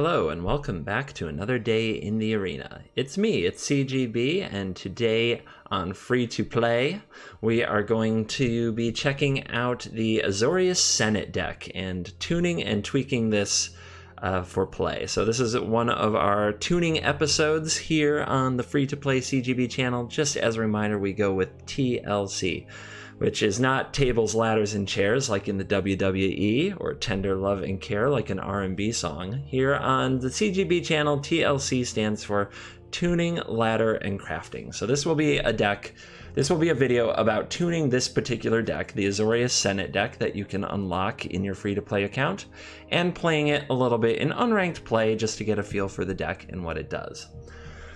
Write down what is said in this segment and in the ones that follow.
Hello and welcome back to another day in the arena. It's me, it's CGB, and today on Free to Play, we are going to be checking out the Azorius Senate deck and tuning and tweaking this for play. So this is one of our tuning episodes here on the Free to Play CGB channel. Just as a reminder, we go with TLC, which is not tables, ladders, and chairs like in the WWE or Tender Love and Care like an R&B song. Here on the CGB channel, TLC stands for Tuning, Ladder, and Crafting. So this will be a deck, this will be a video about tuning this particular deck, the Azorius Senate deck that you can unlock in your free-to-play account, and playing it a little bit in unranked play just to get a feel for the deck and what it does.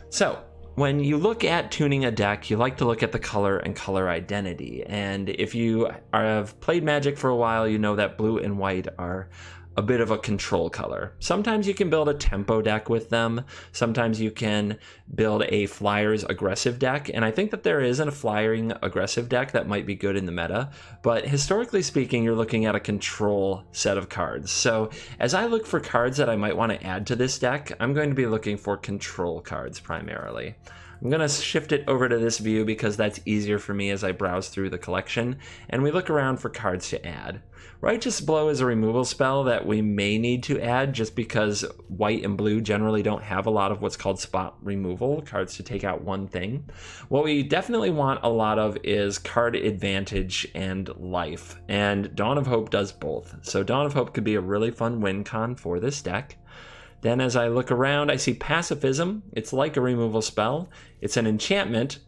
So, when you look at tuning a deck, you like to look at the color and color identity. And if you have played Magic for a while, you know that blue and white are a bit of a control color. Sometimes you can build a tempo deck with them. Sometimes you can build a flyers aggressive deck. And I think that there is a flying aggressive deck that might be good in the meta. But historically speaking, you're looking at a control set of cards. So as I look for cards that I might want to add to this deck, I'm going to be looking for control cards primarily. I'm going to shift it over to this view because that's easier for me as I browse through the collection, and we look around for cards to add. Righteous Blow is a removal spell that we may need to add just because white and blue generally don't have a lot of what's called spot removal, cards to take out one thing. What we definitely want a lot of is card advantage and life, and Dawn of Hope does both. So Dawn of Hope could be a really fun win con for this deck. Then as I look around, I see Pacifism. It's like a removal spell. It's an enchantment,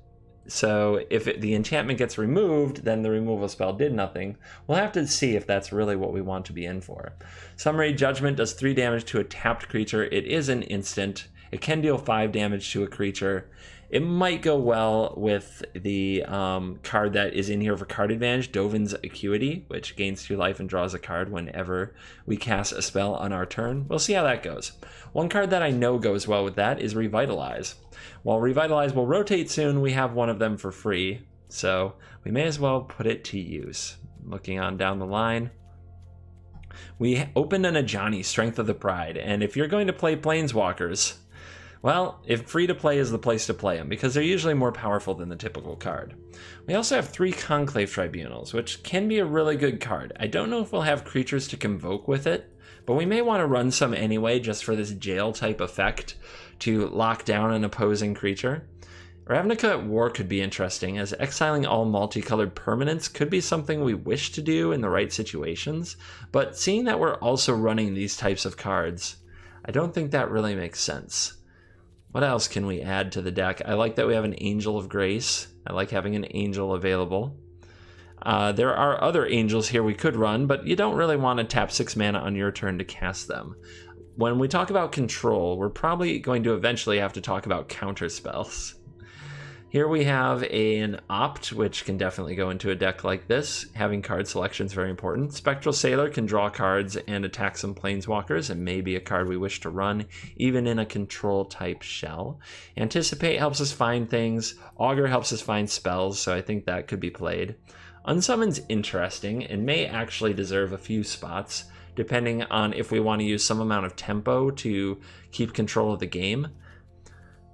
so if the enchantment gets removed, then the removal spell did nothing. We'll have to see if that's really what we want to be in for. Summary Judgment does 3 damage to a tapped creature. It is an instant. It can deal 5 damage to a creature. It might go well with the card that is in here for card advantage, Dovin's Acuity, which gains 2 life and draws a card whenever we cast a spell on our turn. We'll see how that goes. One card that I know goes well with that is Revitalize. While Revitalize will rotate soon, we have one of them for free, so we may as well put it to use. Looking on down the line, we opened an Ajani, Strength of the Pride, and if you're going to play Planeswalkers, well, if free-to-play is the place to play them, because they're usually more powerful than the typical card. We also have 3 Conclave Tribunals, which can be a really good card. I don't know if we'll have creatures to convoke with it, but we may want to run some anyway, just for this jail-type effect to lock down an opposing creature. Ravnica at War could be interesting, as exiling all multicolored permanents could be something we wish to do in the right situations, but seeing that we're also running these types of cards, I don't think that really makes sense. What else can we add to the deck? I like that we have an Angel of Grace. I like having an Angel available. There are other Angels here we could run, but you don't really want to tap 6 mana on your turn to cast them. When we talk about control, we're probably going to eventually have to talk about counter spells. Here we have an Opt, which can definitely go into a deck like this. Having card selection is very important. Spectral Sailor can draw cards and attack some Planeswalkers, and may be a card we wish to run, even in a control-type shell. Anticipate helps us find things. Augur helps us find spells, so I think that could be played. Unsummon's interesting, and may actually deserve a few spots, depending on if we want to use some amount of tempo to keep control of the game.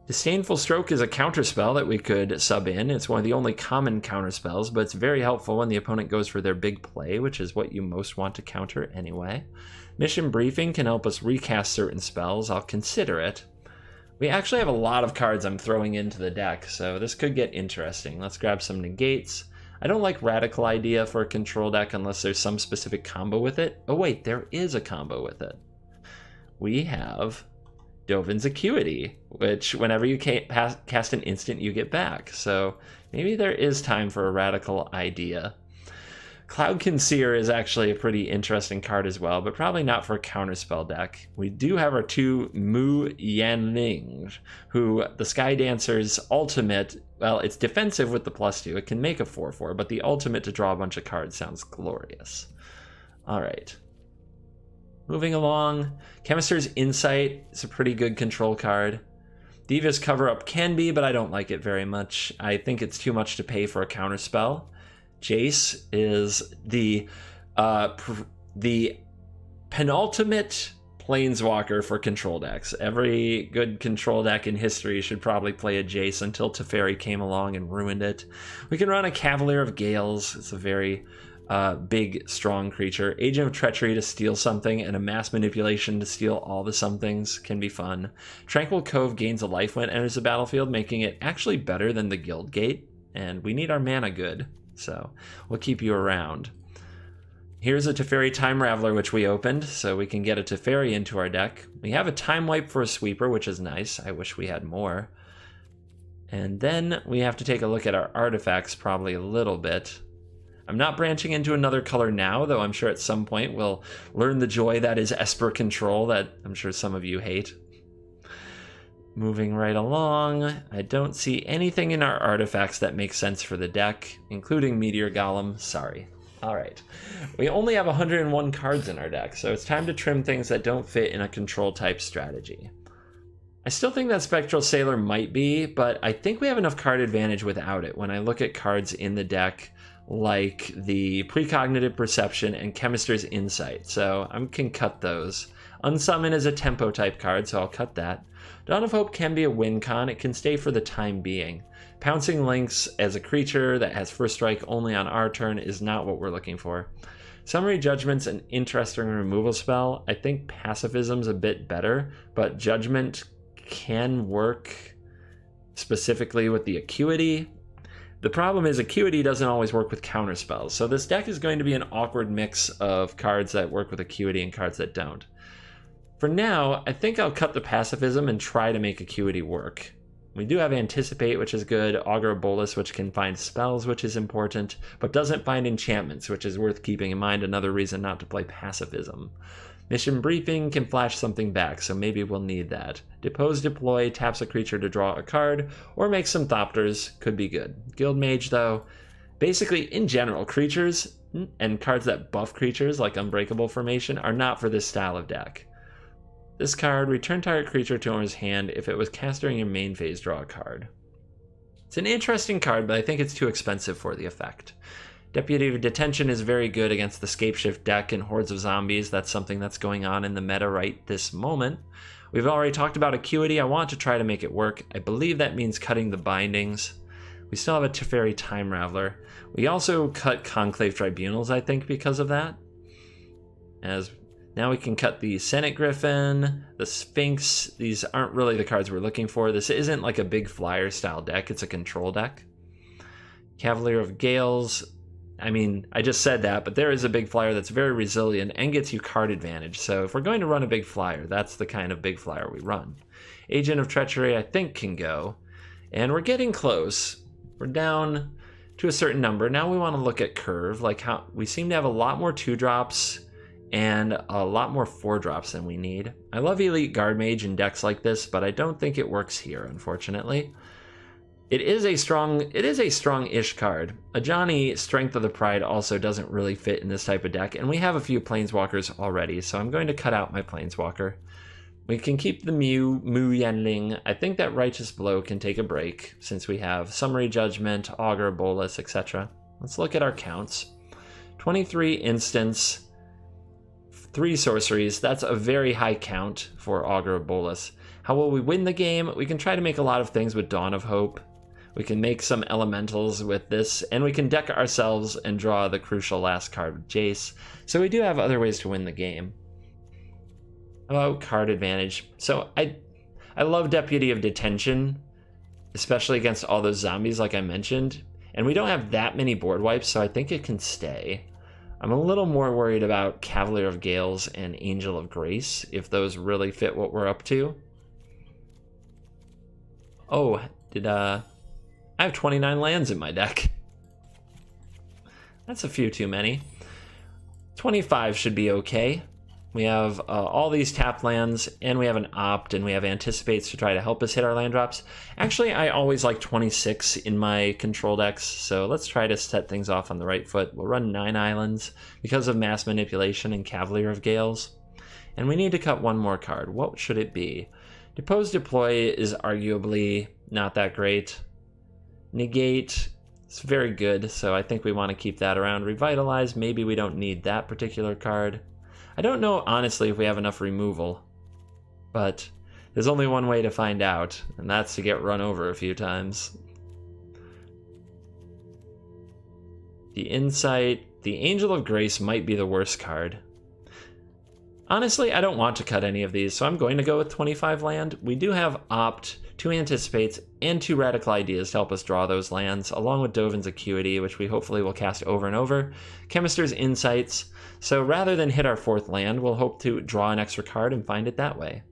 Disdainful Stroke is a counterspell that we could sub in. It's one of the only common counterspells, but it's very helpful when the opponent goes for their big play, which is what you most want to counter anyway. Mission Briefing can help us recast certain spells. I'll consider it. We actually have a lot of cards I'm throwing into the deck, so this could get interesting. Let's grab some negates. I don't like Radical Idea for a control deck unless there's some specific combo with it. Oh wait, there is a combo with it. We have Dovin's Acuity, which whenever you cast an instant, you get back. So maybe there is time for a Radical Idea. Cloud Conceer is actually a pretty interesting card as well, but probably not for a counterspell deck. We do have our 2 Mu Yanling, who the Sky Dancer's ultimate, well, it's defensive with the +2. It can make a 4/4, but the ultimate to draw a bunch of cards sounds glorious. All right. Moving along, Chemister's Insight is a pretty good control card. Devious Cover-Up can be, but I don't like it very much. I think it's too much to pay for a counterspell. Jace is the penultimate Planeswalker for control decks. Every good control deck in history should probably play a Jace until Teferi came along and ruined it. We can run a Cavalier of Gales. It's a very big, strong creature. Agent of Treachery to steal something, and a Mass Manipulation to steal all the somethings can be fun. Tranquil Cove gains a life when it enters the battlefield, making it actually better than the Guild Gate, and we need our mana good, so we'll keep you around. Here's a Teferi Time Raveler, which we opened, so we can get a Teferi into our deck. We have a Time Wipe for a sweeper, which is nice. I wish we had more. And then we have to take a look at our artifacts probably a little bit. I'm not branching into another color now, though I'm sure at some point we'll learn the joy that is Esper Control that I'm sure some of you hate. Moving right along, I don't see anything in our artifacts that makes sense for the deck, including Meteor Golem. Sorry. All right, we only have 101 cards in our deck, so it's time to trim things that don't fit in a control type strategy. I still think that Spectral Sailor might be, but I think we have enough card advantage without it when I look at cards in the deck like the Precognitive Perception and Chemist's Insight, so I can cut those. Unsummon is a tempo type card, so I'll cut that. Dawn of Hope can be a win con, it can stay for the time being. Pouncing Lynx as a creature that has first strike only on our turn is not what we're looking for. Summary Judgment's an interesting removal spell. I think Pacifism's a bit better, but Judgment can work specifically with the Acuity. The problem is Acuity doesn't always work with counter spells, so this deck is going to be an awkward mix of cards that work with Acuity and cards that don't. For now, I think I'll cut the Pacifism and try to make Acuity work. We do have Anticipate, which is good, Augur of Bolas, which can find spells, which is important, but doesn't find enchantments, which is worth keeping in mind, another reason not to play Pacifism. Mission Briefing can flash something back, so maybe we'll need that. Depose Deploy taps a creature to draw a card, or make some Thopters, could be good. Guild Mage, though, basically, in general, creatures and cards that buff creatures, like Unbreakable Formation, are not for this style of deck. This card, return target creature to owner's hand. If it was cast during your main phase, draw a card. It's an interesting card, but I think it's too expensive for the effect. Deputy of Detention is very good against the Scapeshift deck and Hordes of Zombies. That's something that's going on in the meta right this moment. We've already talked about Acuity. I want to try to make it work. I believe that means cutting the bindings. We still have a Teferi Time Raveler. We also cut Conclave Tribunals, I think, because of that. As now we can cut the Senate Griffin, the Sphinx. These aren't really the cards we're looking for. This isn't like a big flyer style deck. It's a control deck. Cavalier of Gales. I mean, I just said that, but there is a big flyer that's very resilient and gets you card advantage. So if we're going to run a big flyer, that's the kind of big flyer we run. Agent of Treachery, I think, can go. And we're getting close. We're down to a certain number. Now we want to look at curve, like how we seem to have a lot more 2-drops and a lot more 4-drops than we need. I love Elite Guard Mage in decks like this, but I don't think it works here, unfortunately. It is a strong-ish card. Ajani, Strength of the Pride, also doesn't really fit in this type of deck, and we have a few Planeswalkers already, so I'm going to cut out my Planeswalker. We can keep the Mu Yanling. I think that Righteous Blow can take a break, since we have Summary Judgment, Augur, Bolas, etc. Let's look at our counts. 23 instants, 3 sorceries. That's a very high count for Augur of Bolas. How will we win the game? We can try to make a lot of things with Dawn of Hope. We can make some elementals with this, and we can deck ourselves and draw the crucial last card with Jace. So we do have other ways to win the game. Oh, card advantage. So I love Deputy of Detention, especially against all those zombies like I mentioned. And we don't have that many board wipes, so I think it can stay. I'm a little more worried about Cavalier of Gales and Angel of Grace, if those really fit what we're up to. Oh, I have 29 lands in my deck. That's a few too many. 25 should be okay. We have all these tapped lands, and we have an Opt, and we have Anticipates to try to help us hit our land drops. Actually, I always like 26 in my control decks, so let's try to set things off on the right foot. We'll run 9 islands because of Mass Manipulation and Cavalier of Gales. And we need to cut one more card. What should it be? Depose Deploy is arguably not that great. Negate, it's very good, so I think we want to keep that around. Revitalize, maybe we don't need that particular card. I don't know, honestly, if we have enough removal. But there's only one way to find out, and that's to get run over a few times. The Insight, the Angel of Grace might be the worst card. Honestly, I don't want to cut any of these, so I'm going to go with 25 land. We do have Opt, 2 Anticipates, and 2 Radical Ideas to help us draw those lands, along with Dovin's Acuity, which we hopefully will cast over and over, Chemister's Insights. So rather than hit our 4th land, we'll hope to draw an extra card and find it that way.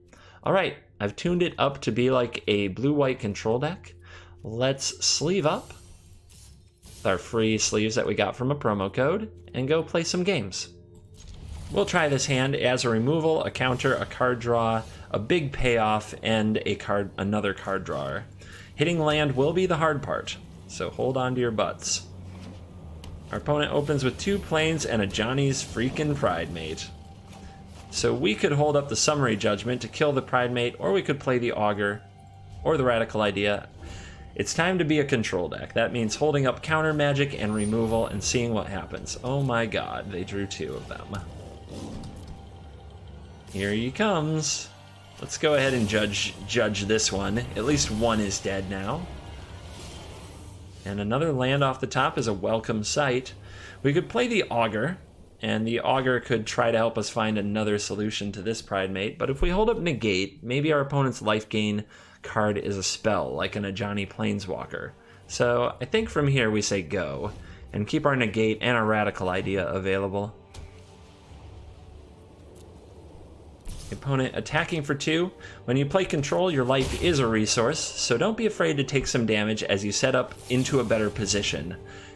Alright, I've tuned it up to be like a blue-white control deck. Let's sleeve up with our free sleeves that we got from a promo code and go play some games. We'll try this hand as a removal, a counter, a card draw, a big payoff, and another card drawer. Hitting land will be the hard part, so hold on to your butts. Our opponent opens with 2 planes and a Johnny's freaking Pridemate. So we could hold up the Summary Judgment to kill the Pridemate, or we could play the Augur, or the Radical Idea. It's time to be a control deck. That means holding up counter magic and removal and seeing what happens. Oh my god, they drew 2 of them. Here he comes. Let's go ahead and judge this one. At least one is dead now. And another land off the top is a welcome sight. We could play the Augur, and the Augur could try to help us find another solution to this Pridemate, but if we hold up Negate, maybe our opponent's life gain card is a spell, like an Ajani Planeswalker. So I think from here we say go, and keep our Negate and our Radical Idea available. Opponent attacking for 2. When you play control, your life is a resource, so don't be afraid to take some damage as you set up into a better position.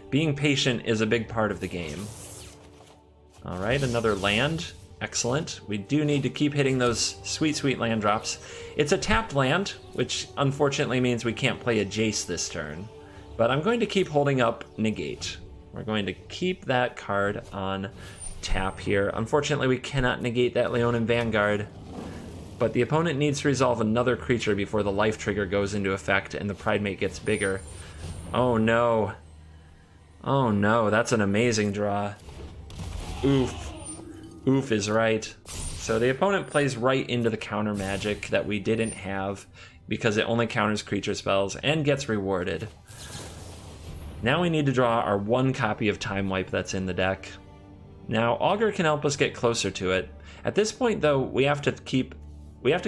Being patient is a big part of the game. Alright, another land. Excellent. We do need to keep hitting those sweet, sweet land drops. It's a tapped land, which unfortunately means we can't play a Jace this turn. But I'm going to keep holding up Negate. We're going to keep that card on tap here. Unfortunately, we cannot negate that Leonin Vanguard, but the opponent needs to resolve another creature before the life trigger goes into effect and the Pridemate gets bigger. Oh no. Oh no, that's an amazing draw. Oof. Oof is right. So the opponent plays right into the counter magic that we didn't have because it only counters creature spells and gets rewarded. Now we need to draw our 1 copy of Time Wipe that's in the deck. Now, Augur can help us get closer to it. At this point, though, we have to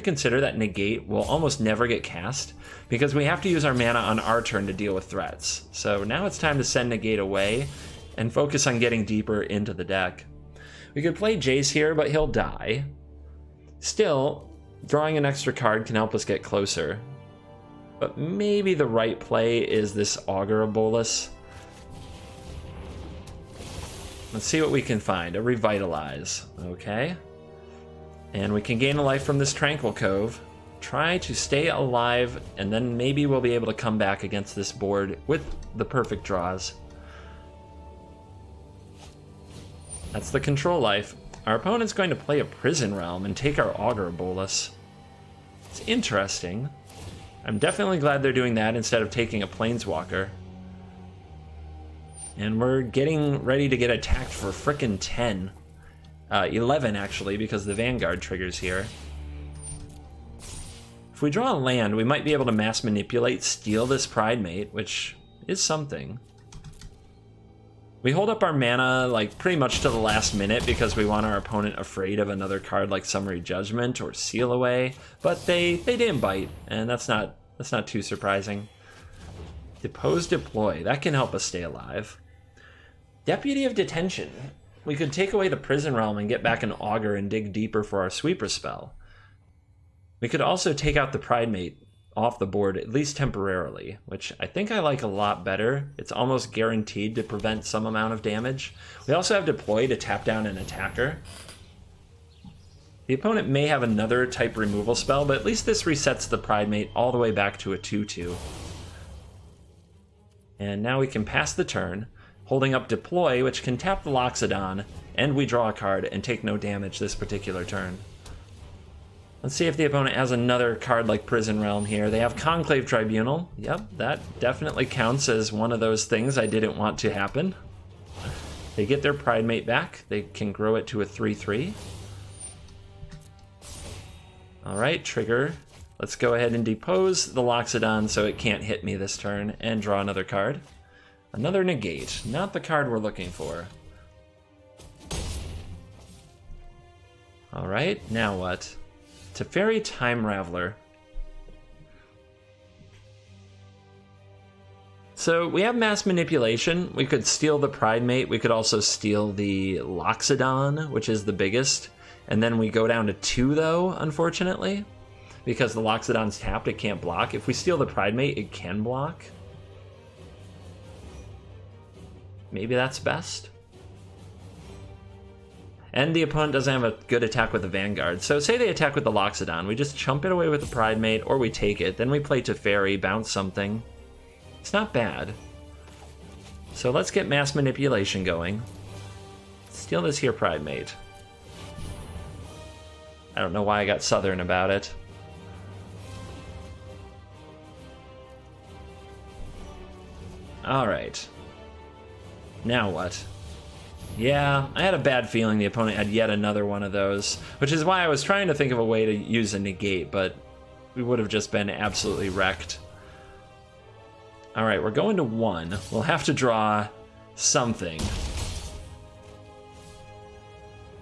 consider that Negate will almost never get cast because we have to use our mana on our turn to deal with threats. So now it's time to send Negate away and focus on getting deeper into the deck. We could play Jace here, but he'll die. Still, drawing an extra card can help us get closer. But maybe the right play is this Augur Bolus. Let's see what we can find. A Revitalize. Okay. And we can gain a life from this Tranquil Cove. Try to stay alive, and then maybe we'll be able to come back against this board with the perfect draws. That's the control life. Our opponent's going to play a Prison Realm and take our Augur Bolus. It's interesting. I'm definitely glad they're doing that instead of taking a Planeswalker. And we're getting ready to get attacked for frickin' 10. 11, actually, because the Vanguard triggers here. If we draw a land, we might be able to mass manipulate, steal this Pridemate, which is something. We hold up our mana, like, pretty much to the last minute because we want our opponent afraid of another card like Summary Judgment or Seal Away, but they didn't bite, and that's not too surprising. Depose Deploy, that can help us stay alive. Deputy of Detention. We could take away the Prison Realm and get back an Augur and dig deeper for our Sweeper spell. We could also take out the Pridemate off the board, at least temporarily, which I think I like a lot better. It's almost guaranteed to prevent some amount of damage. We also have Deploy to tap down an attacker. The opponent may have another type removal spell, but at least this resets the Pridemate all the way back to a 2/2. And now we can pass the turn, holding up Deploy, which can tap the Loxodon, and we draw a card and take no damage this particular turn. Let's see if the opponent has another card like Prison Realm here. They have Conclave Tribunal. Yep, that definitely counts as one of those things I didn't want to happen. They get their Pridemate back. They can grow it to a 3/3. Alright, trigger. Let's go ahead and depose the Loxodon so it can't hit me this turn, and draw another card. Another negate, not the card we're looking for. Alright, now what? Teferi Time Raveler. So we have mass manipulation. We could steal the Pridemate. We could also steal the Loxodon, which is the biggest. And then we go down to 2 though, unfortunately. Because the Loxodon's tapped, it can't block. If we steal the Pridemate, it can block. Maybe that's best. And the opponent doesn't have a good attack with the Vanguard. So say they attack with the Loxodon, we just chump it away with the Pridemate, or we take it. Then we play Teferi, bounce something. It's not bad. So let's get mass manipulation going. Steal this here Pridemate. I don't know why I got Southern about it. Alright. Now what? Yeah, I had a bad feeling the opponent had yet another one of those, which is why I was trying to think of a way to use a negate, but we would have just been absolutely wrecked. Alright, we're going to 1. We'll have to draw something.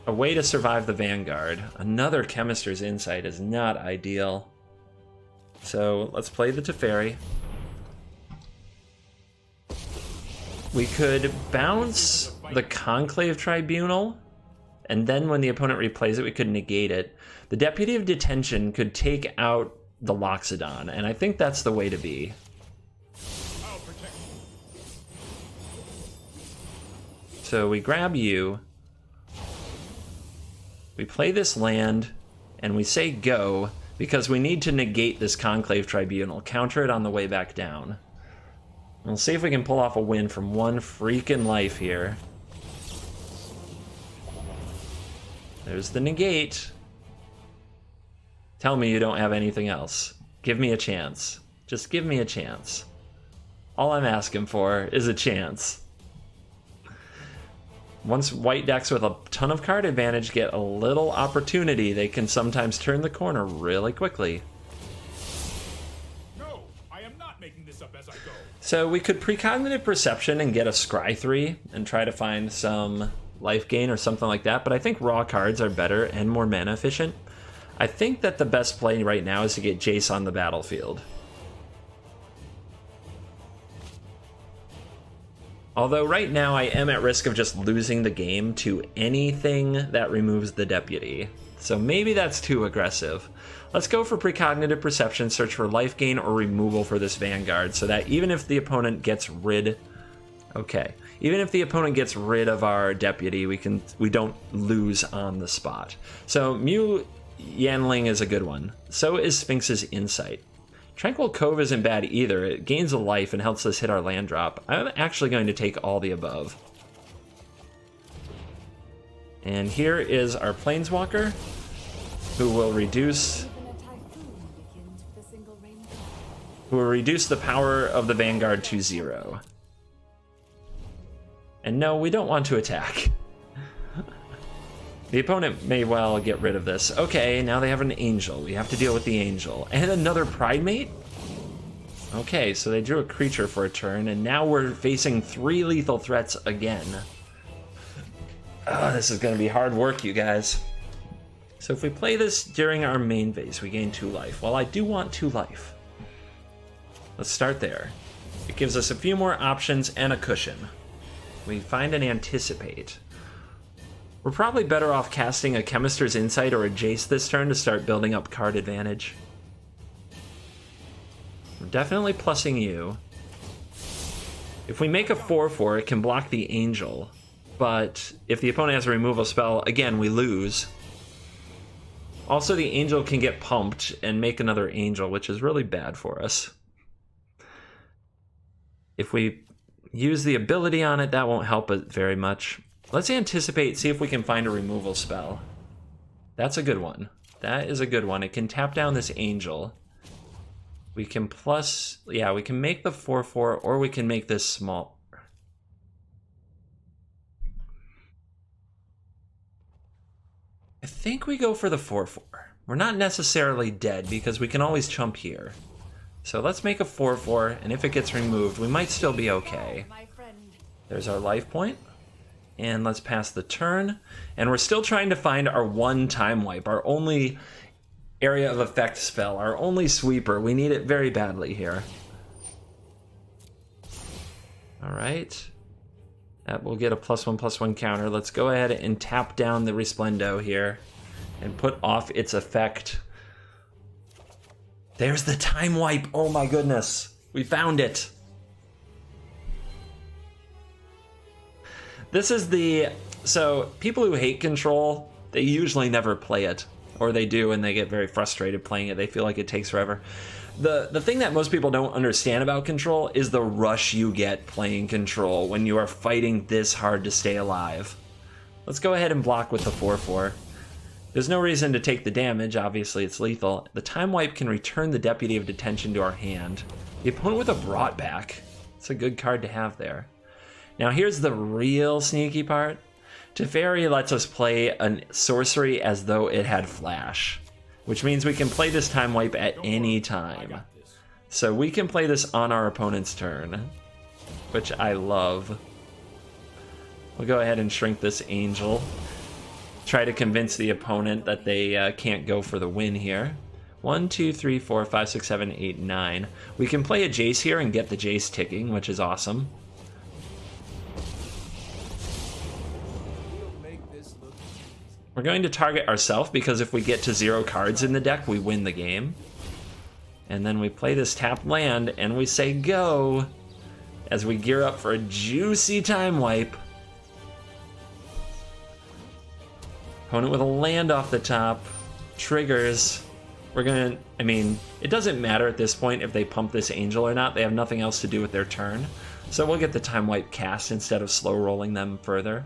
A way to survive the Vanguard. Another Chemister's Insight is not ideal. So let's play the Teferi. We could bounce the Conclave Tribunal, and then when the opponent replays it, we could negate it. The Deputy of Detention could take out the Loxodon, and I think that's the way to be. So we grab you, we play this land, and we say go, because we need to negate this Conclave Tribunal, counter it on the way back down. We'll see if we can pull off a win from 1 freaking life here. There's the negate. Tell me you don't have anything else. Give me a chance. Just give me a chance. All I'm asking for is a chance. Once white decks with a ton of card advantage get a little opportunity, they can sometimes turn the corner really quickly. No, I am not making this up as I go. So we could precognitive perception and get a Scry 3 and try to find some life gain or something like that, but I think raw cards are better and more mana efficient. I think that the best play right now is to get Jace on the battlefield. Although right now I am at risk of just losing the game to anything that removes the Deputy. So maybe that's too aggressive. Let's go for precognitive perception, search for life gain or removal for this Vanguard, so that even if the opponent gets rid... Okay. Even if the opponent gets rid of our Deputy, we don't lose on the spot. So Mew Yanling is a good one. So is Sphinx's Insight. Tranquil Cove isn't bad either. It gains a life and helps us hit our land drop. I'm actually going to take all the above. And here is our Planeswalker, who will reduce the power of the Vanguard to 0. And no, we don't want to attack. The opponent may well get rid of this. Okay, now they have an Angel. We have to deal with the Angel. And another Pridemate? Okay, so they drew a creature for a turn, and now we're facing 3 lethal threats again. Oh, this is going to be hard work, you guys. So if we play this during our main phase, we gain 2 life. Well, I do want 2 life. Let's start there. It gives us a few more options and a cushion. We find an Anticipate. We're probably better off casting a Chemister's Insight or a Jace this turn to start building up card advantage. We're definitely plussing you. If we make a 4/4, it can block the Angel. But if the opponent has a removal spell, again, we lose. Also, the Angel can get pumped and make another Angel, which is really bad for us. If we use the ability on it, that won't help it very much. Let's anticipate, see if we can find a removal spell. That's a good one. That is a good one. It can tap down this Angel. We can plus... Yeah, we can make the 4/4, or we can make this small. I think we go for the 4/4. we're not necessarily dead because we can always chump here. So let's make a 4/4, and if it gets removed, we might still be okay. There's our life point. And let's pass the turn. And we're still trying to find our one time wipe, our only area of effect spell, our only sweeper. We need it very badly here. All right. That will get a +1/+1 counter. Let's go ahead and tap down the Resplendo here and put off its effect. There's the time wipe. Oh my goodness. We found it. This is the... So, people who hate Control, they usually never play it. Or they do and they get very frustrated playing it. They feel like it takes forever. The thing that most people don't understand about Control is the rush you get playing Control when you are fighting this hard to stay alive. Let's go ahead and block with the 4/4. There's no reason to take the damage, obviously it's lethal. The time wipe can return the Deputy of Detention to our hand. The opponent with a brought back. It's a good card to have there. Now here's the real sneaky part. Teferi lets us play a sorcery as though it had flash, which means we can play this time wipe at any time. So we can play this on our opponent's turn, which I love. We'll go ahead and shrink this Angel. Try to convince the opponent that they can't go for the win here. 1, 2, 3, 4, 5, 6, 7, 8, 9. We can play a Jace here and get the Jace ticking, which is awesome. We're going to target ourselves because if we get to 0 cards in the deck, we win the game. And then we play this tapped land and we say go as we gear up for a juicy time wipe. Opponent with a land off the top. Triggers. We're gonna, I mean, it doesn't matter at this point if they pump this Angel or not. They have nothing else to do with their turn. So we'll get the time wipe cast instead of slow rolling them further.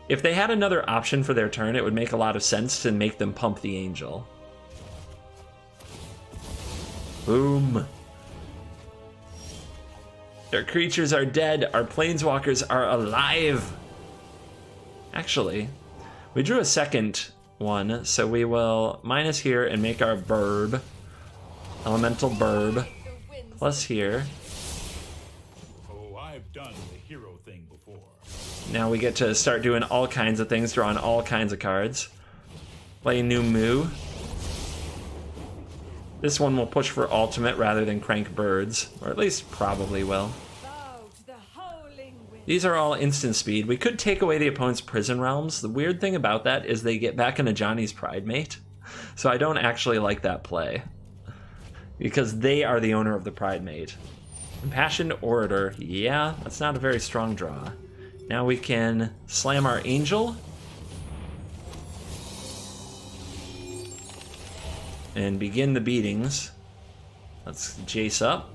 If they had another option for their turn, it would make a lot of sense to make them pump the Angel. Boom. Their creatures are dead. Our planeswalkers are alive. Actually, we drew a second one, so we will minus here and make our burb. Elemental burb. Plus here. Oh, I've done the hero thing before. Now we get to start doing all kinds of things, drawing all kinds of cards. Play New Moo. This one will push for ultimate rather than crank birds, or at least probably will. These are all instant speed. We could take away the opponent's Prison Realms. The weird thing about that is they get back into Johnny's Pridemate, so I don't actually like that play. Because they are the owner of the Pridemate. Impassioned Orator, yeah, that's not a very strong draw. Now we can slam our Angel. And begin the beatings. Let's Jace up.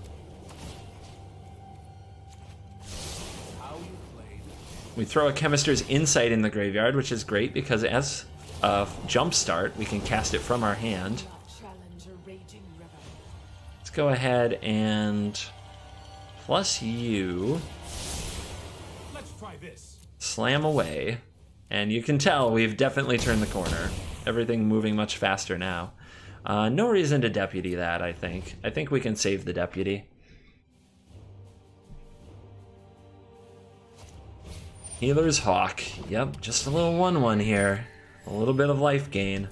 We throw a Chemister's Insight in the graveyard, which is great because as a jump start, we can cast it from our hand. Let's go ahead and plus you. Let's try this. Slam away. And you can tell we've definitely turned the corner. Everything moving much faster now. No reason to Deputy that, I think. I think we can save the Deputy. Healer's Hawk. Yep, just a little 1/1 here. A little bit of life gain.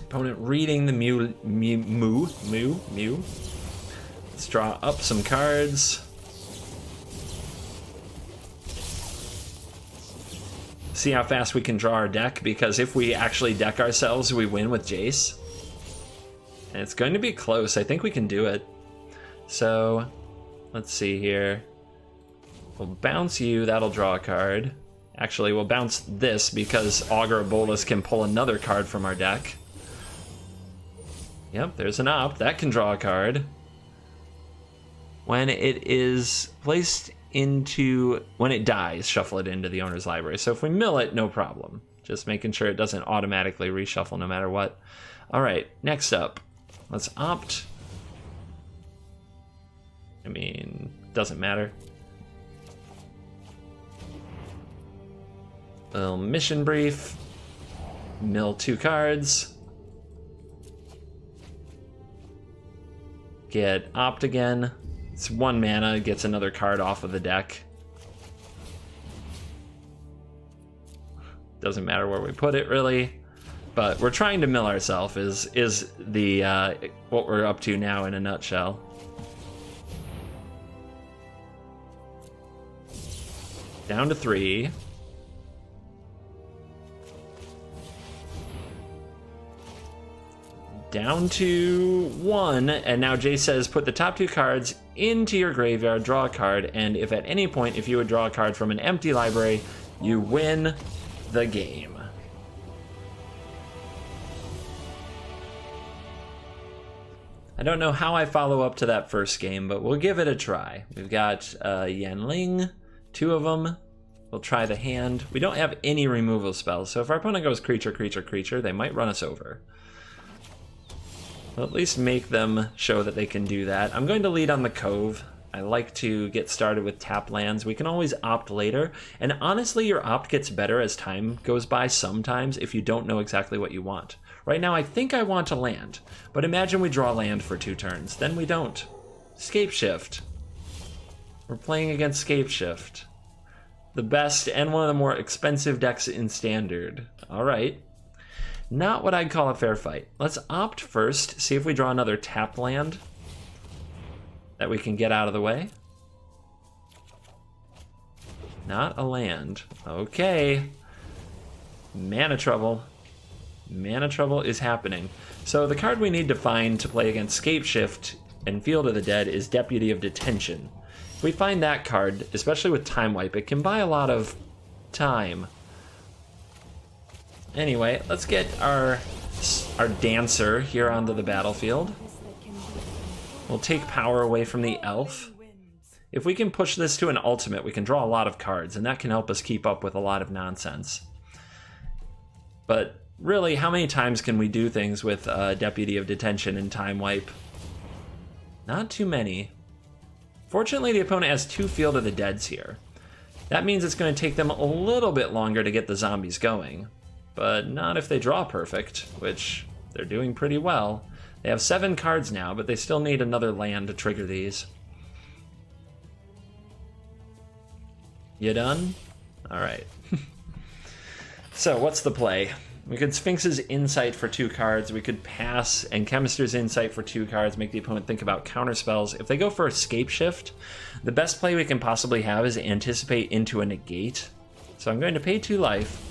Opponent reading the Moo. Let's draw up some cards. See how fast we can draw our deck, because if we actually deck ourselves, we win with Jace. And it's going to be close. I think we can do it. So, let's see here. We'll bounce you, that'll draw a card. Actually, we'll bounce this because Augur Bolus can pull another card from our deck. Yep, there's an opt. That can draw a card. When it is placed into... When it dies, shuffle it into the owner's library. So if we mill it, no problem. Just making sure it doesn't automatically reshuffle no matter what. Alright, next up. Let's opt. I mean, doesn't matter. Little mission brief. Mill 2 cards. Get Opt again. It's 1 mana, gets another card off of the deck. Doesn't matter where we put it, really. But we're trying to mill ourselves is the what we're up to now in a nutshell. Down to 3. Down to 1, and now Jay says put the top 2 cards into your graveyard, draw a card, and if at any point if you would draw a card from an empty library, you win the game. I don't know how I follow up to that first game, but we'll give it a try. We've got Yanling, 2 of them. We'll try the hand. We don't have any removal spells, so if our opponent goes creature, creature, creature, they might run us over. We'll at least make them show that they can do that. I'm going to lead on the Cove. I like to get started with tap lands. We can always opt later, and honestly, your opt gets better as time goes by sometimes if you don't know exactly what you want. Right now, I think I want a land, but imagine we draw land for 2 turns. Then we don't. Scapeshift. We're playing against Scapeshift. The best and one of the more expensive decks in Standard. All right. Not what I'd call a fair fight. Let's opt first, see if we draw another tap land that we can get out of the way. Not a land. Okay. Mana trouble. Mana trouble is happening. So the card we need to find to play against Scapeshift and Field of the Dead is Deputy of Detention. If we find that card, especially with Time Wipe, it can buy a lot of time. Anyway, let's get our Dancer here onto the battlefield. We'll take power away from the Elf. If we can push this to an ultimate, we can draw a lot of cards, and that can help us keep up with a lot of nonsense. But really, how many times can we do things with Deputy of Detention and Time Wipe? Not too many. Fortunately, the opponent has 2 Field of the Deads here. That means it's going to take them a little bit longer to get the zombies going. But not if they draw perfect, which they're doing pretty well. They have 7 cards now, but they still need another land to trigger these. You done? All right. So what's the play? We could Sphinx's Insight for 2 cards. We could pass and Chemister's Insight for 2 cards, make the opponent think about counterspells. If they go for a Scapeshift, the best play we can possibly have is Anticipate into a Negate. So I'm going to pay 2 life.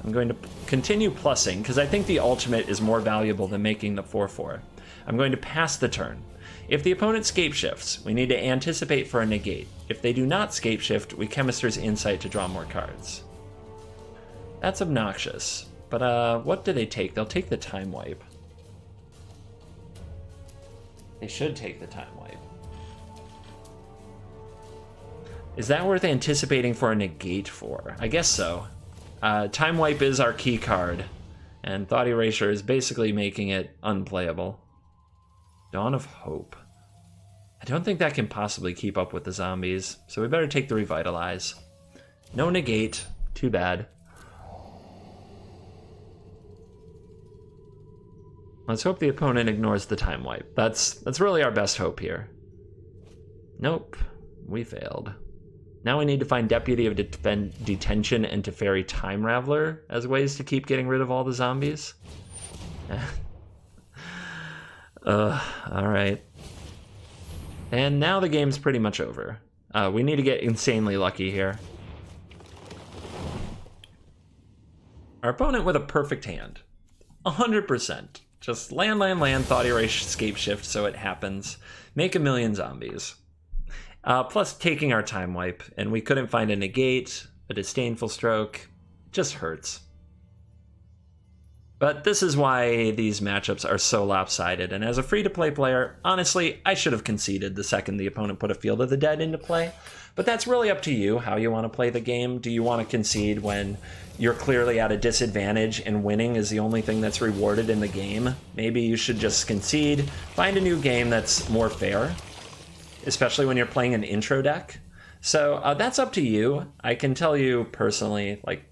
I'm going to continue plussing, because I think the ultimate is more valuable than making the 4/4. I'm going to pass the turn. If the opponent Scapeshifts, we need to anticipate for a negate. If they do not Scapeshift, we Chemister's Insight to draw more cards. That's obnoxious, but what do they take? They'll take the Time Wipe. They should take the Time Wipe. Is that worth anticipating for a negate for? I guess so. Time Wipe is our key card, and Thought Erasure is basically making it unplayable. Dawn of Hope. I don't think that can possibly keep up with the zombies, so we better take the Revitalize. No negate. Too bad. Let's hope the opponent ignores the Time Wipe. That's really our best hope here. Nope. We failed. Now we need to find Deputy of Detention and Teferi Time Raveler as ways to keep getting rid of all the zombies. Alright. And now the game's pretty much over. We need to get insanely lucky here. Our opponent with a perfect hand. 100%. Just land, land, land, Thought Erase, Scapeshift so it happens. Make a million zombies. Plus taking our Time Wipe, and we couldn't find a negate, a Disdainful Stroke. Just hurts. But this is why these matchups are so lopsided, and as a free-to-play player, honestly, I should have conceded the second the opponent put a Field of the Dead into play. But that's really up to you, how you want to play the game. Do you want to concede when you're clearly at a disadvantage and winning is the only thing that's rewarded in the game? Maybe you should just concede, find a new game that's more fair, especially when you're playing an intro deck. So that's up to you. I can tell you personally, like,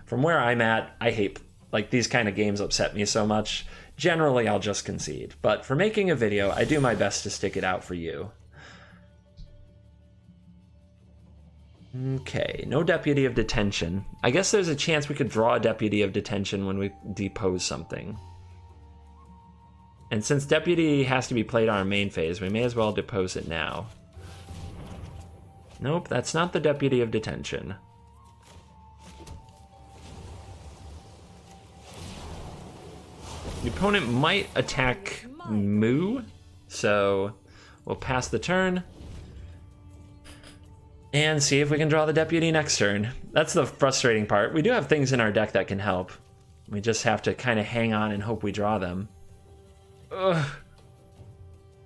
From where I'm at, I hate, like, these kind of games upset me so much. Generally, I'll just concede. But for making a video, I do my best to stick it out for you. Okay, no deputy of detention. I guess there's a chance we could draw a deputy of detention when we depose something. And since deputy has to be played on our main phase, we may as well depose it now. Nope, that's not the deputy of detention. The opponent might attack Moo, so we'll pass the turn and see if we can draw the deputy next turn. That's the frustrating part. We do have things in our deck that can help. We just have to kind of hang on and hope we draw them. Ugh.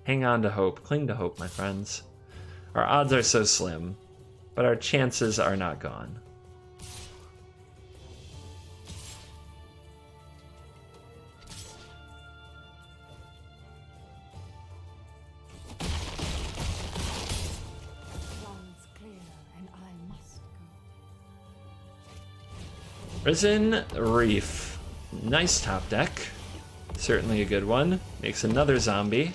Hang on to hope. Cling to hope, my friends. Our odds are so slim, but our chances are not gone. Risen Reef. Nice top deck. Certainly a good one. Makes another zombie.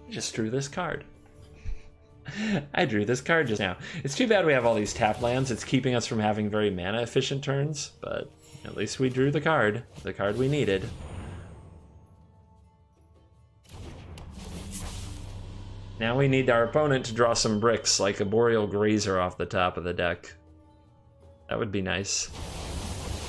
Just drew this card. I drew this card just now. It's too bad we have all these tap lands. It's keeping us from having very mana efficient turns, but at least we drew the card we needed. Now we need our opponent to draw some bricks like a Boreal Grazer off the top of the deck. That would be nice.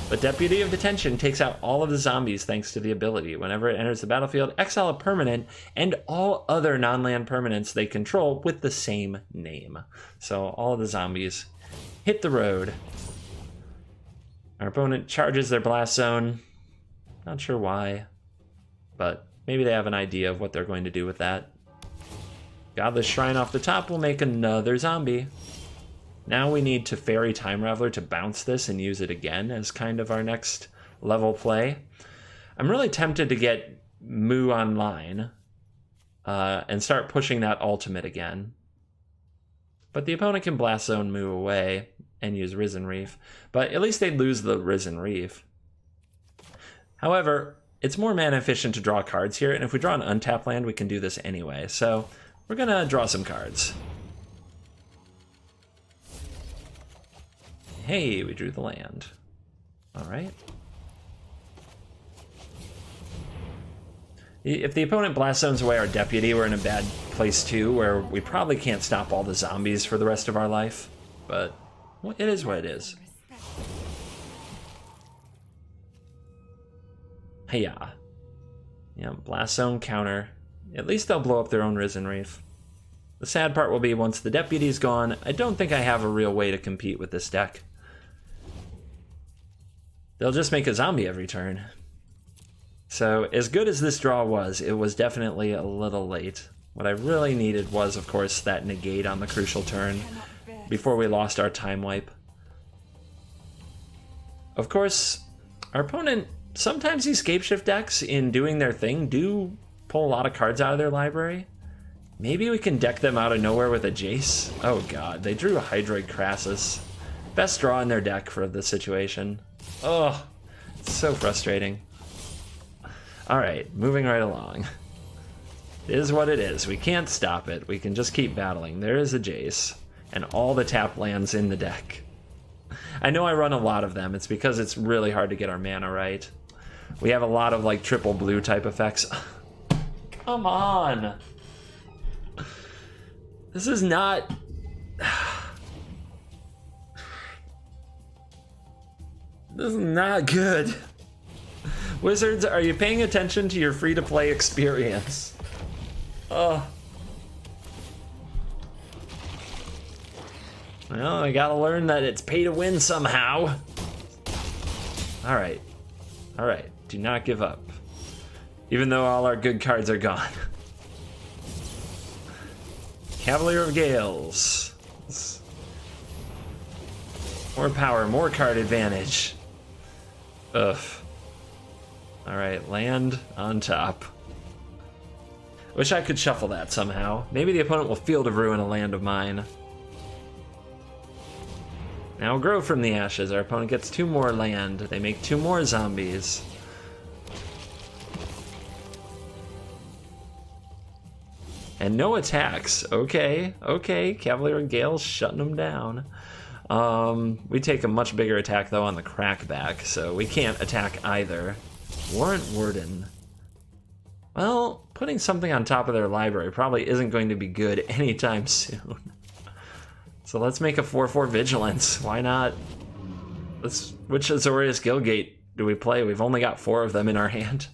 But Deputy of Detention takes out all of the zombies thanks to the ability. Whenever it enters the battlefield, exile a permanent and all other non-land permanents they control with the same name. So all of the zombies hit the road. Our opponent charges their blast zone. Not sure why, but maybe they have an idea of what they're going to do with that. Godless Shrine off the top will make another zombie. Now we need to Fairy Time Raveler to bounce this and use it again as kind of our next level play. I'm really tempted to get Moo online and start pushing that ultimate again. But the opponent can Blast Zone Moo away and use Risen Reef. But at least they'd lose the Risen Reef. However, it's more mana efficient to draw cards here, and if we draw an untapped land, we can do this anyway. So we're gonna draw some cards. Hey, we drew the land. All right. If the opponent blast zones away our deputy, we're in a bad place too, where we probably can't stop all the zombies for the rest of our life. But it is what it is. Hey-ya. Yeah, blast zone counter. At least they'll blow up their own Risen Reef. The sad part will be once the deputy's gone, I don't think I have a real way to compete with this deck. They'll just make a zombie every turn. So as good as this draw was, it was definitely a little late. What I really needed was, of course, that negate on the crucial turn before we lost our time wipe. Of course, our opponent, sometimes these Scapeshift decks, in doing their thing, do pull a lot of cards out of their library. Maybe we can deck them out of nowhere with a Jace. Oh god, they drew a Hydroid Crassus. Best draw in their deck for the situation. Oh, it's so frustrating. Alright, moving right along. It is what it is. We can't stop it. We can just keep battling. There is a Jace, and all the tap lands in the deck. I know I run a lot of them. It's because it's really hard to get our mana right. We have a lot of like triple blue type effects. Come on! This is not... This is not good. Wizards, are you paying attention to your free-to-play experience? Well, I gotta learn that it's pay to win somehow. Alright. Alright, do not give up. Even though all our good cards are gone. Cavalier of Gales. More power, more card advantage. Ugh. Alright, land on top. Wish I could shuffle that somehow. Maybe the opponent will Field of Ruin a land of mine. Now grow from the ashes. Our opponent gets 2 more land. They make 2 more zombies. And no attacks. Okay, okay. Cavalier Gale's shutting them down. We take a much bigger attack, though, on the crackback, so we can't attack either. Warrant Warden. Well, putting something on top of their library probably isn't going to be good anytime soon. So let's make a 4/4 Vigilance. Why not? Which Azorius Guildgate do we play? We've only got 4 of them in our hand.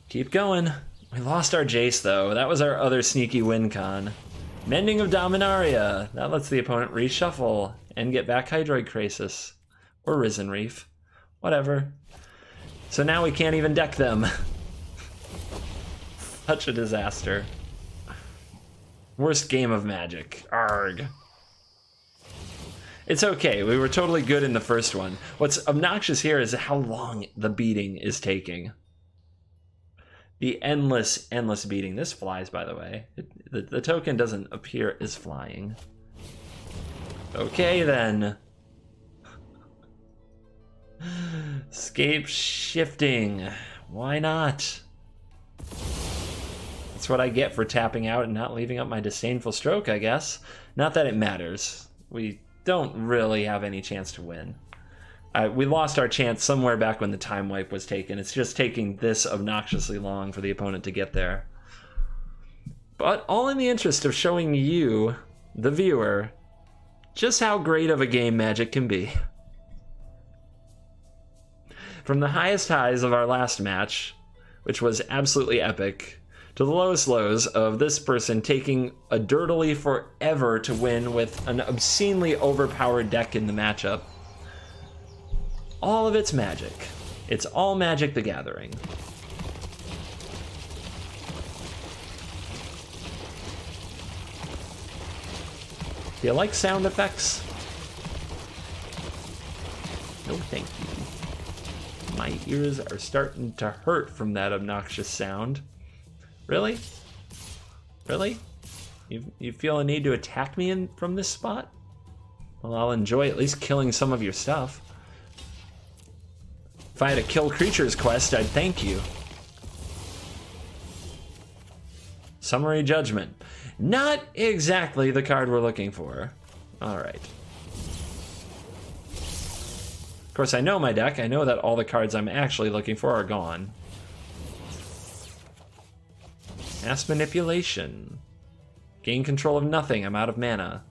Keep going. We lost our Jace, though. That was our other sneaky win con. Mending of Dominaria. That lets the opponent reshuffle and get back Hydroid Krasis. Or Risen Reef. Whatever. So now we can't even deck them. Such a disaster. Worst game of Magic. Arg. It's okay. We were totally good in the first one. What's obnoxious here is how long the beating is taking. The endless beating. This flies, by the way. The token doesn't appear as flying. Okay, then. Scape shifting. Why not? That's what I get for tapping out and not leaving up my disdainful stroke, I guess. Not that it matters. We don't really have any chance to win. We lost our chance somewhere back when the time wipe was taken. It's just taking this obnoxiously long for the opponent to get there. But all in the interest of showing you, the viewer, just how great of a game Magic can be. From the highest highs of our last match, which was absolutely epic, to the lowest lows of this person taking a dirtily forever to win with an obscenely overpowered deck in the matchup. All of it's Magic. It's all Magic the Gathering. Do you like sound effects? No, thank you. My ears are starting to hurt from that obnoxious sound. Really? Really? You feel a need to attack me from this spot? Well, I'll enjoy at least killing some of your stuff. If I had a kill creatures quest, I'd thank you. Summary Judgment. Not exactly the card we're looking for. Alright. Of course, I know my deck. I know that all the cards I'm actually looking for are gone. Mass Manipulation. Gain control of nothing. I'm out of mana.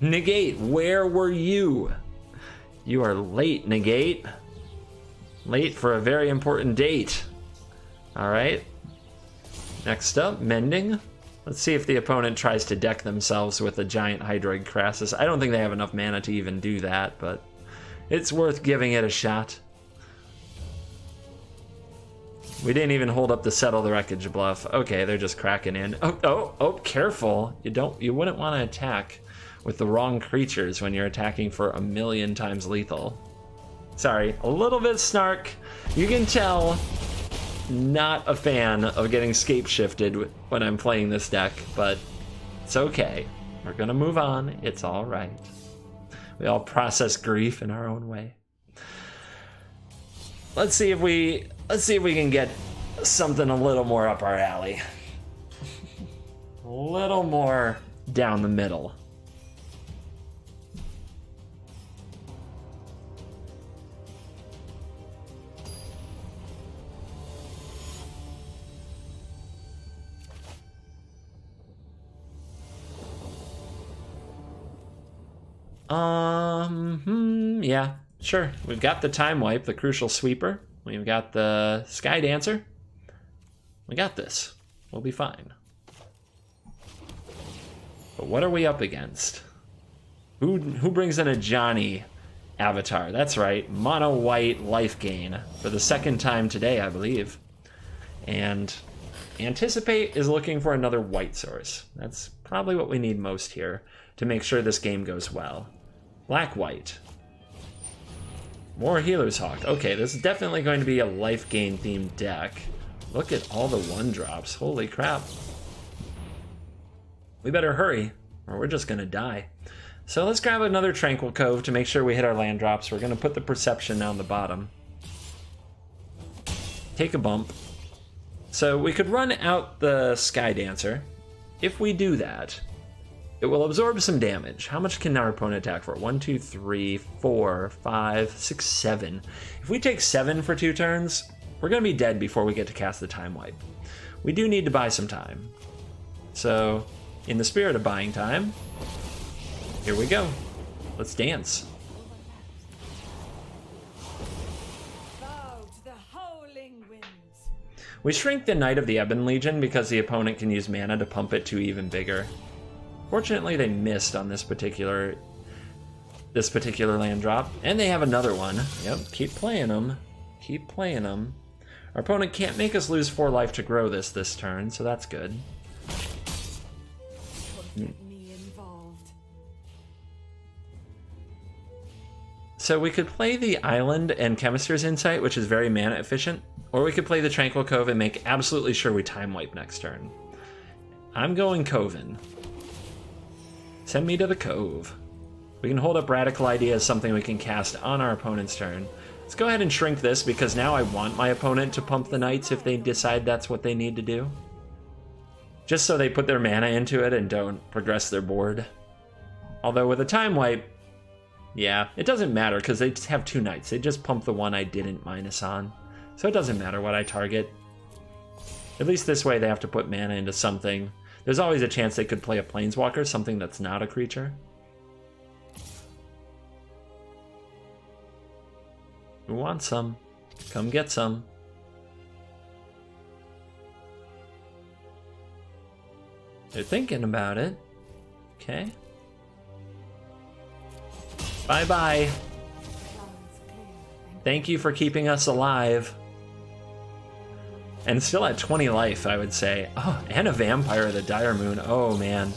Negate, where were you? You are late, Negate. Late for a very important date. Alright. Next up, Mending. Let's see if the opponent tries to deck themselves with a giant Hydroid Krasis. I don't think they have enough mana to even do that, but it's worth giving it a shot. We didn't even hold up the Settle the Wreckage bluff. Okay, they're just cracking in. Oh, careful. You wouldn't want to attack with the wrong creatures when you're attacking for 1,000,000 times lethal. Sorry, a little bit snark. You can tell, not a fan of getting scape shifted when I'm playing this deck, but it's okay. We're gonna move on. It's all right. We all process grief in our own way. Let's see if we can get something a little more up our alley. A little more down the middle. Yeah, sure. We've got the Time Wipe, the Crucial Sweeper. We've got the Sky Dancer. We got this. We'll be fine. But what are we up against? Who brings in a Johnny avatar? That's right, mono white life gain for the second time today, I believe. And Anticipate is looking for another white source. That's probably what we need most here to make sure this game goes well. Black-white. More Healer's Hawk. Okay, this is definitely going to be a life gain themed deck. Look at all the 1-drops. Holy crap. We better hurry, or we're just gonna die. So let's grab another Tranquil Cove to make sure we hit our land drops. We're gonna put the Perception on the bottom. Take a bump. So we could run out the Sky Dancer. If we do that, it will absorb some damage. How much can our opponent attack for? 1, 2, 3, 4, 5, 6, 7. If we take 7 for 2 turns, we're gonna be dead before we get to cast the Time Wipe. We do need to buy some time. So, in the spirit of buying time, here we go. Let's dance. We shrink the Knight of the Ebon Legion because the opponent can use mana to pump it to even bigger. Fortunately, they missed on this particular land drop, and they have another one. Yep, keep playing them. Keep playing them. Our opponent can't make us lose 4 life to grow this turn, so that's good. So we could play the Island and Chemist's Insight, which is very mana efficient, or we could play the Tranquil Cove and make absolutely sure we Time Wipe next turn. I'm going Coven. Send me to the Cove. We can hold up Radical Idea as something we can cast on our opponent's turn. Let's go ahead and shrink this because now I want my opponent to pump the Knights if they decide that's what they need to do. Just so they put their mana into it and don't progress their board. Although with a Time Wipe, yeah, it doesn't matter because they just have 2 Knights. They just pump the one I didn't minus on. So it doesn't matter what I target. At least this way they have to put mana into something. There's always a chance they could play a Planeswalker, something that's not a creature. Who wants some? Come get some. They're thinking about it. Okay. Bye-bye. Thank you for keeping us alive. And still at 20 life, I would say. Oh, and a Vampire of the Dire Moon. Oh, man.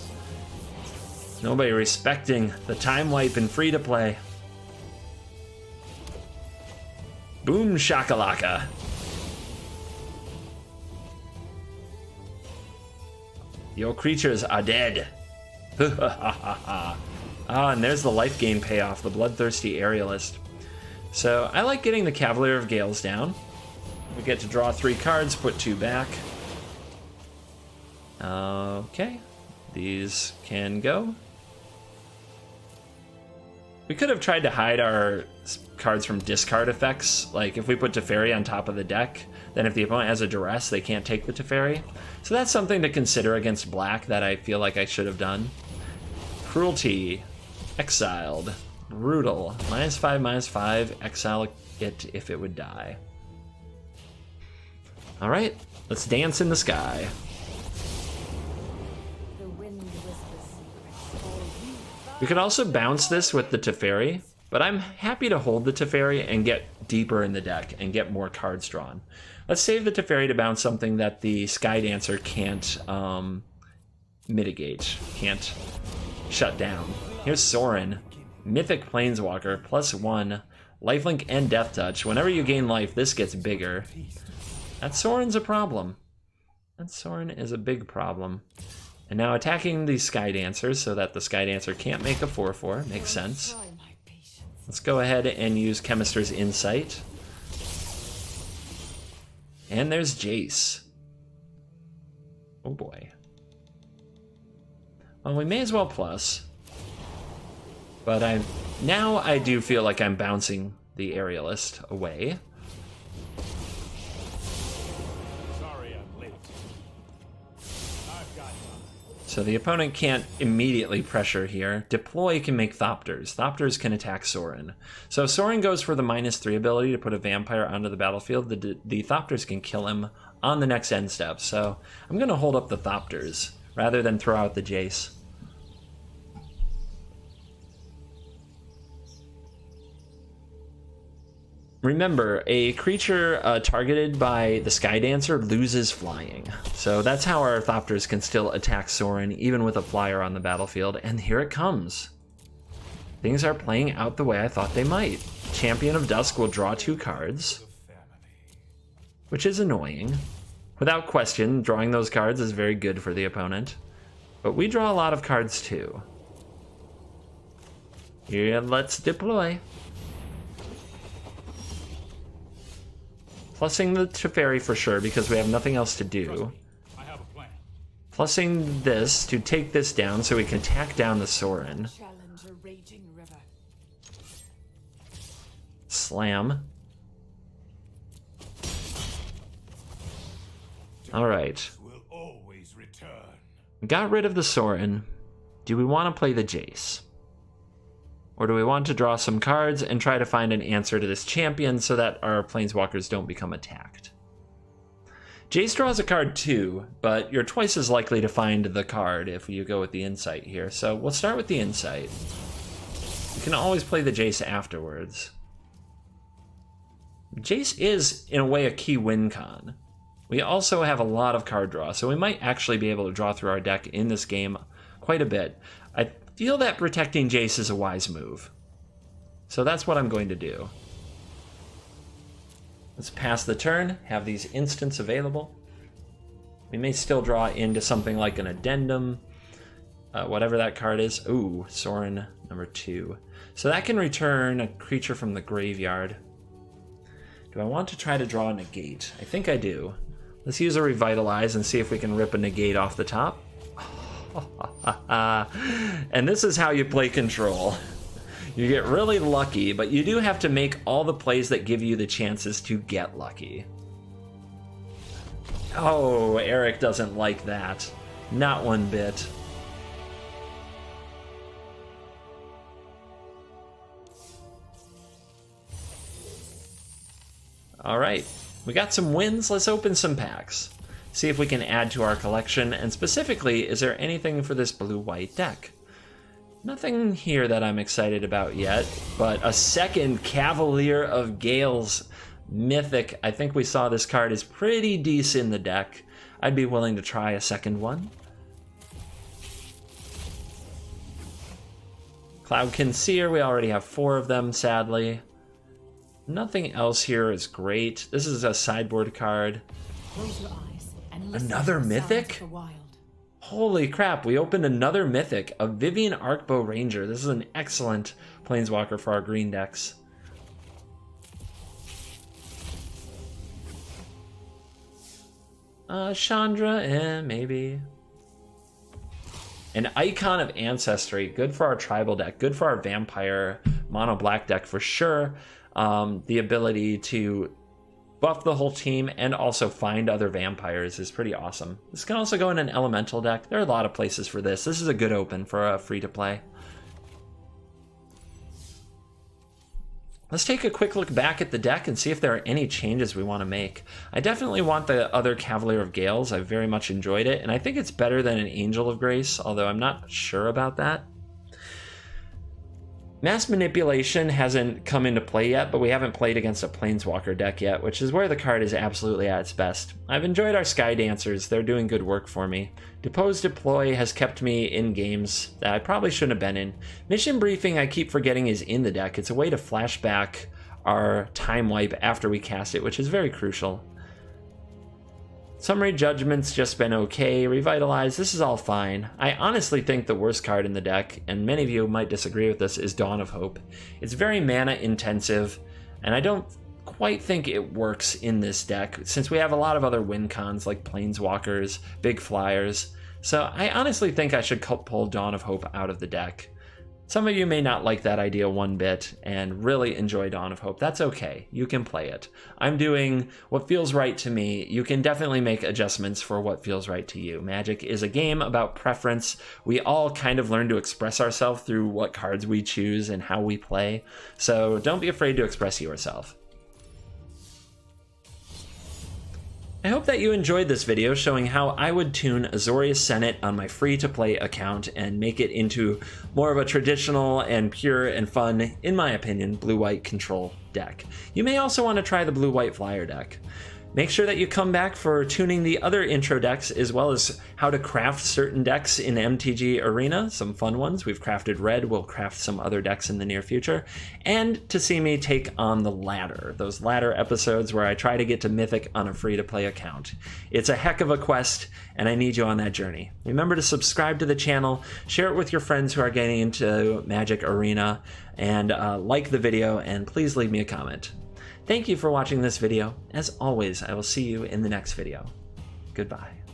Nobody respecting the Time Wipe and free-to-play. Boom shakalaka. Your creatures are dead. Ah, and there's the life gain payoff, the Bloodthirsty Aerialist. So I like getting the Cavalier of Gales down. We get to draw 3 cards, put 2 back. Okay, these can go. We could have tried to hide our cards from discard effects. Like if we put Teferi on top of the deck, then if the opponent has a Duress, they can't take the Teferi. So that's something to consider against black that I feel like I should have done. Cruelty, exiled, brutal, -5/-5, exile it if it would die. All right, let's dance in the sky. We could also bounce this with the Teferi, but I'm happy to hold the Teferi and get deeper in the deck and get more cards drawn. Let's save the Teferi to bounce something that the Sky Dancer can't mitigate, can't shut down. Here's Sorin, Mythic Planeswalker, +1, lifelink and Death Touch. Whenever you gain life, this gets bigger. That Sorin's a problem. That Sorin is a big problem. And now attacking the Sky Dancers so that the Sky Dancer can't make a 4/4. Makes sense. Let's go ahead and use Chemist's Insight. And there's Jace. Oh boy. Well, we may as well plus. But now I do feel like I'm bouncing the Aerialist away. So the opponent can't immediately pressure here. Deploy can make Thopters. Thopters can attack Sorin. So if Sorin goes for the -3 ability to put a vampire onto the battlefield, the Thopters can kill him on the next end step. So I'm going to hold up the Thopters rather than throw out the Jace. Remember, a creature targeted by the Sky Dancer loses flying. So that's how our Thopters can still attack Sorin, even with a flyer on the battlefield. And here it comes. Things are playing out the way I thought they might. Champion of Dusk will draw 2 cards, which is annoying. Without question, drawing those cards is very good for the opponent. But we draw a lot of cards too. Here, let's deploy. Plussing the Teferi for sure because we have nothing else to do. I have a plan. Plussing this to take this down so we can tack down the Sorin. Challenge a raging river. Slam. Alright. Will always return. Got rid of the Sorin. Do we want to play the Jace? Or do we want to draw some cards and try to find an answer to this champion so that our planeswalkers don't become attacked? Jace draws a card too, but you're twice as likely to find the card if you go with the Insight here. So we'll start with the Insight. You can always play the Jace afterwards. Jace is, in a way, a key win con. We also have a lot of card draw, so we might actually be able to draw through our deck in this game quite a bit. I feel that protecting Jace is a wise move. So that's what I'm going to do. Let's pass the turn, have these instants available. We may still draw into something like an Addendum, whatever that card is. Ooh, Sorin number 2. So that can return a creature from the graveyard. Do I want to try to draw a negate? I think I do. Let's use a Revitalize and see if we can rip a negate off the top. And this is how you play Control. You get really lucky, but you do have to make all the plays that give you the chances to get lucky. Oh, Eric doesn't like that. Not one bit. All right, we got some wins. Let's open some packs. See if we can add to our collection, and specifically, is there anything for this blue-white deck? Nothing here that I'm excited about yet, but a second Cavalier of Gales Mythic. I think we saw this card is pretty decent in the deck. I'd be willing to try a second one. Cloudkin Seer, we already have 4 of them, sadly. Nothing else here is great. This is a sideboard card. Close your eyes and listen Another to the sounds mythic? of the wild. Holy crap, we opened another mythic, a Vivian Arkbow Ranger. This is an excellent planeswalker for our green decks. Chandra, maybe. An Icon of Ancestry, good for our tribal deck, good for our vampire mono black deck for sure. The ability to buff the whole team and also find other vampires is pretty awesome. This can also go in an elemental deck. There are a lot of places for this. This is a good open for a free-to-play. Let's take a quick look back at the deck and see if there are any changes we want to make. I definitely want the other Cavalier of Gales. I very much enjoyed it, and I think it's better than an Angel of Grace, although I'm not sure about that. Mass Manipulation hasn't come into play yet, but we haven't played against a Planeswalker deck yet, which is where the card is absolutely at its best. I've enjoyed our Sky Dancers, they're doing good work for me. Depose Deploy has kept me in games that I probably shouldn't have been in. Mission Briefing I keep forgetting is in the deck. It's a way to flash back our time wipe after we cast it, which is very crucial. Summary Judgment's just been okay. Revitalize, this is all fine. I honestly think the worst card in the deck, and many of you might disagree with this, is Dawn of Hope. It's very mana intensive, and I don't quite think it works in this deck, since we have a lot of other win cons like Planeswalkers, Big Flyers. So I honestly think I should pull Dawn of Hope out of the deck. Some of you may not like that idea one bit and really enjoy Dawn of Hope. That's okay. You can play it. I'm doing what feels right to me. You can definitely make adjustments for what feels right to you. Magic is a game about preference. We all kind of learn to express ourselves through what cards we choose and how we play. So don't be afraid to express yourself. I hope that you enjoyed this video showing how I would tune Azorius Senate on my free-to-play account and make it into more of a traditional and pure and fun, in my opinion, blue-white control deck. You may also want to try the blue-white flyer deck. Make sure that you come back for tuning the other intro decks, as well as how to craft certain decks in MTG Arena, some fun ones. We've crafted red, we'll craft some other decks in the near future, and to see me take on the ladder, those ladder episodes where I try to get to Mythic on a free-to-play account. It's a heck of a quest, and I need you on that journey. Remember to subscribe to the channel, share it with your friends who are getting into Magic Arena, and like the video, and please leave me a comment. Thank you for watching this video. As always, I will see you in the next video. Goodbye.